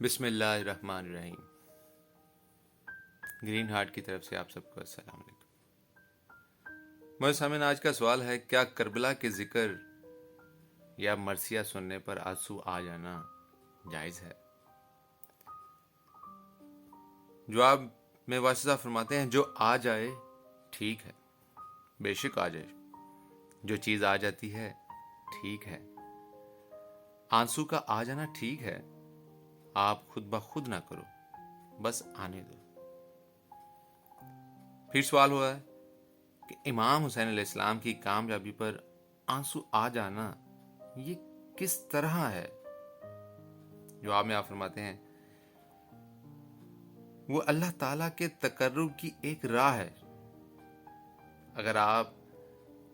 بسم اللہ الرحمن الرحیم۔ گرین ہارٹ کی طرف سے آپ سب کو السلام علیکم۔ میرے سامنے آج کا سوال ہے، کیا کربلا کے ذکر یا مرثیہ سننے پر آنسو آ جانا جائز ہے؟ جواب میں واسطہ فرماتے ہیں، جو آ جائے ٹھیک ہے، بے شک آ جائے، جو چیز آ جاتی ہے ٹھیک ہے۔ آنسو کا آ جانا ٹھیک ہے، آپ خود بخود نہ کرو، بس آنے دو۔ پھر سوال ہوا ہے کہ امام حسین علیہ السلام کی کامیابی پر آنسو آ جانا یہ کس طرح ہے؟ جواب میں آپ فرماتے ہیں، وہ اللہ تعالیٰ کے تقرب کی ایک راہ ہے۔ اگر آپ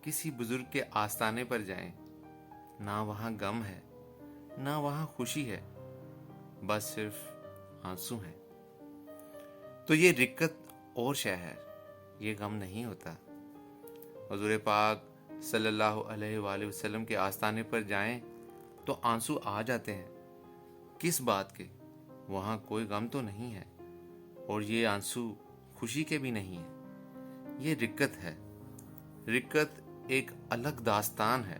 کسی بزرگ کے آستانے پر جائیں، نہ وہاں غم ہے نہ وہاں خوشی ہے، بس صرف آنسو ہیں، تو یہ رکت اور شے ہے، یہ غم نہیں ہوتا۔ حضور پاک صلی اللہ علیہ وآلہ وسلم کے آستانے پر جائیں تو آنسو آ جاتے ہیں۔ کس بات کے؟ وہاں کوئی غم تو نہیں ہے، اور یہ آنسو خوشی کے بھی نہیں ہیں، یہ رکت ہے۔ رکت ایک الگ داستان ہے۔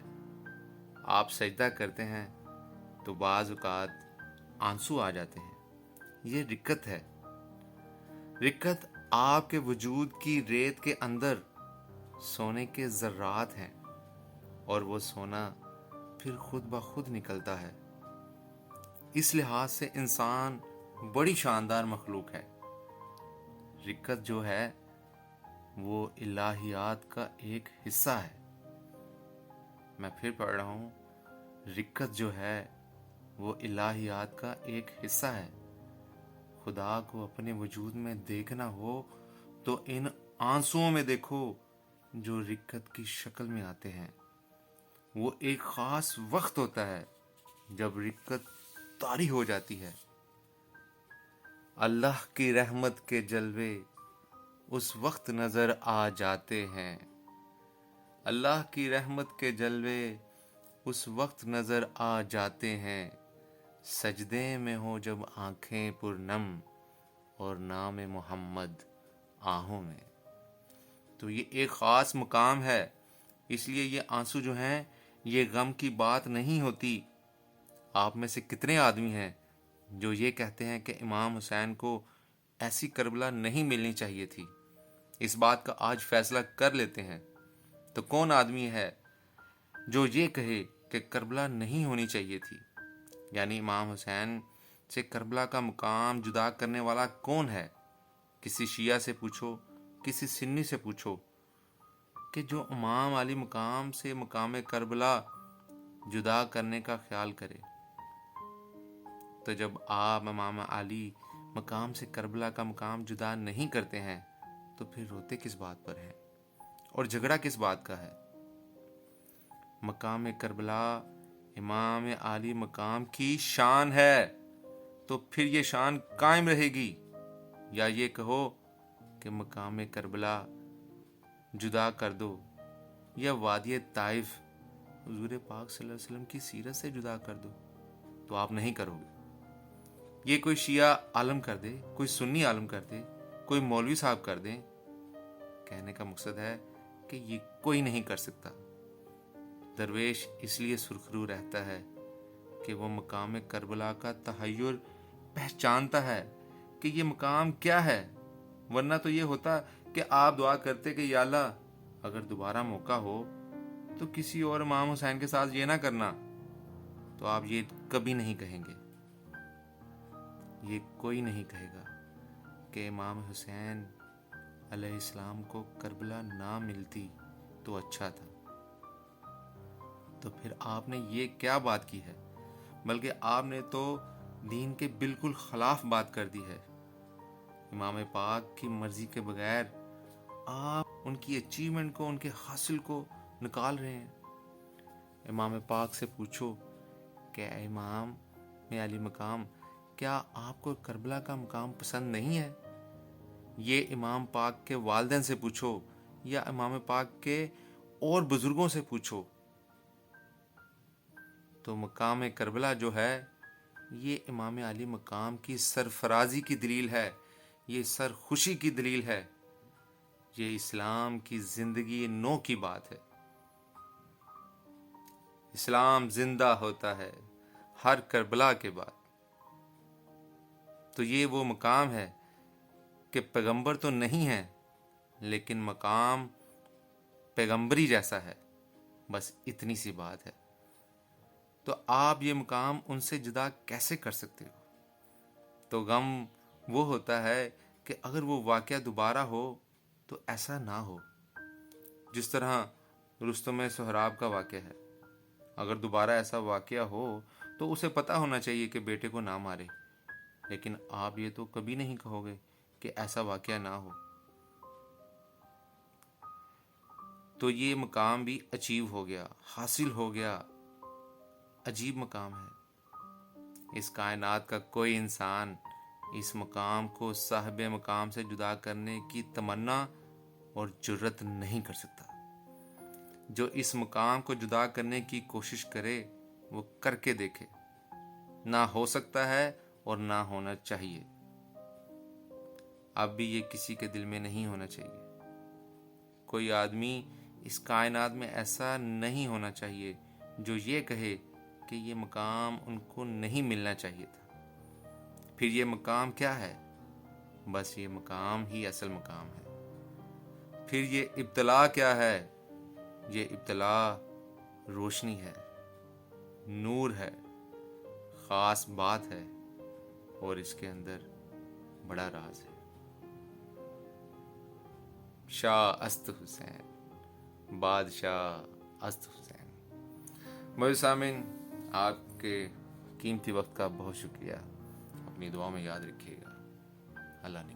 آپ سجدہ کرتے ہیں تو بعض اوقات آنسو آ جاتے ہیں، یہ رکت ہے۔ رکت آپ کے وجود کی ریت کے اندر سونے کے ذرات ہیں، اور وہ سونا پھر خود بخود نکلتا ہے۔ اس لحاظ سے انسان بڑی شاندار مخلوق ہے۔ رکت جو ہے وہ الہیات کا ایک حصہ ہے۔ میں پھر پڑھ رہا ہوں، رکت جو ہے وہ الہیات کا ایک حصہ ہے۔ خدا کو اپنے وجود میں دیکھنا ہو تو ان آنسوؤں میں دیکھو جو رکت کی شکل میں آتے ہیں۔ وہ ایک خاص وقت ہوتا ہے جب رکت طاری ہو جاتی ہے۔ اللہ کی رحمت کے جلوے اس وقت نظر آ جاتے ہیں۔ اللہ کی رحمت کے جلوے اس وقت نظر آ جاتے ہیں، سجدے میں ہو جب آنکھیں پرنم اور نام محمد آہوں میں۔ تو یہ ایک خاص مقام ہے، اس لیے یہ آنسو جو ہیں یہ غم کی بات نہیں ہوتی۔ آپ میں سے کتنے آدمی ہیں جو یہ کہتے ہیں کہ امام حسین کو ایسی کربلا نہیں ملنی چاہیے تھی؟ اس بات کا آج فیصلہ کر لیتے ہیں۔ تو کون آدمی ہے جو یہ کہے کہ کربلا نہیں ہونی چاہیے تھی؟ یعنی امام حسین سے کربلا کا مقام جدا کرنے والا کون ہے؟ کسی شیعہ سے پوچھو، کسی سنی سے پوچھو کہ جو امام علی مقام سے مقام کربلا جدا کرنے کا خیال کرے، تو جب آپ امام علی مقام سے کربلا کا مقام جدا نہیں کرتے ہیں تو پھر روتے کس بات پر ہیں، اور جھگڑا کس بات کا ہے؟ مقام کربلا امام علی مقام کی شان ہے، تو پھر یہ شان قائم رہے گی، یا یہ کہو کہ مقام کربلا جدا کر دو، یا وادی طائف حضور پاک صلی اللہ علیہ وسلم کی سیرت سے جدا کر دو، تو آپ نہیں کرو گے۔ یہ کوئی شیعہ عالم کر دے، کوئی سنی عالم کر دے، کوئی مولوی صاحب کر دیں، کہنے کا مقصد ہے کہ یہ کوئی نہیں کر سکتا۔ درویش اس لیے سرخرو رہتا ہے کہ وہ مقام کربلا کا تحیر پہچانتا ہے کہ یہ مقام کیا ہے، ورنہ تو یہ ہوتا کہ آپ دعا کرتے کہ یا اللہ اگر دوبارہ موقع ہو تو کسی اور امام حسین کے ساتھ یہ نہ کرنا، تو آپ یہ کبھی نہیں کہیں گے۔ یہ کوئی نہیں کہے گا کہ امام حسین علیہ السلام کو کربلا نہ ملتی تو اچھا تھا۔ تو پھر آپ نے یہ کیا بات کی ہے؟ بلکہ آپ نے تو دین کے بالکل خلاف بات کر دی ہے۔ امام پاک کی مرضی کے بغیر آپ ان کی اچیومنٹ کو، ان کے حاصل کو نکال رہے ہیں۔ امام پاک سے پوچھو کہ اے امام علی مقام، کیا آپ کو کربلا کا مقام پسند نہیں ہے؟ یہ امام پاک کے والدین سے پوچھو، یا امام پاک کے اور بزرگوں سے پوچھو۔ تو مقام کربلا جو ہے یہ امام علی مقام کی سرفرازی کی دلیل ہے، یہ سرخوشی کی دلیل ہے، یہ اسلام کی زندگی نو کی بات ہے۔ اسلام زندہ ہوتا ہے ہر کربلا کے بعد۔ تو یہ وہ مقام ہے کہ پیغمبر تو نہیں ہے لیکن مقام پیغمبری جیسا ہے، بس اتنی سی بات ہے۔ تو آپ یہ مقام ان سے جدا کیسے کر سکتے ہو؟ تو غم وہ ہوتا ہے کہ اگر وہ واقعہ دوبارہ ہو تو ایسا نہ ہو جس طرح رستم سہراب کا واقعہ ہے۔ اگر دوبارہ ایسا واقعہ ہو تو اسے پتہ ہونا چاہیے کہ بیٹے کو نہ مارے، لیکن آپ یہ تو کبھی نہیں کہو گے کہ ایسا واقعہ نہ ہو۔ تو یہ مقام بھی اچیو ہو گیا، حاصل ہو گیا۔ عجیب مقام ہے۔ اس کائنات کا کوئی انسان اس مقام کو صاحب مقام سے جدا کرنے کی تمنا اور جرت نہیں کر سکتا۔ جو اس مقام کو جدا کرنے کی کوشش کرے وہ کر کے دیکھے، نہ ہو سکتا ہے اور نہ ہونا چاہیے۔ اب بھی یہ کسی کے دل میں نہیں ہونا چاہیے۔ کوئی آدمی اس کائنات میں ایسا نہیں ہونا چاہیے جو یہ کہے کہ یہ مقام ان کو نہیں ملنا چاہیے تھا۔ پھر یہ مقام کیا ہے؟ بس یہ مقام ہی اصل مقام ہے۔ پھر یہ ابتلا کیا ہے؟ یہ ابتلا روشنی ہے، نور ہے، خاص بات ہے، اور اس کے اندر بڑا راز ہے۔ شاہ است حسین، بادشاہ است حسین۔ مجھے سامعین، آپ کے قیمتی وقت کا بہت شکریہ۔ اپنی دعا میں یاد رکھیے گا۔ اللہ نے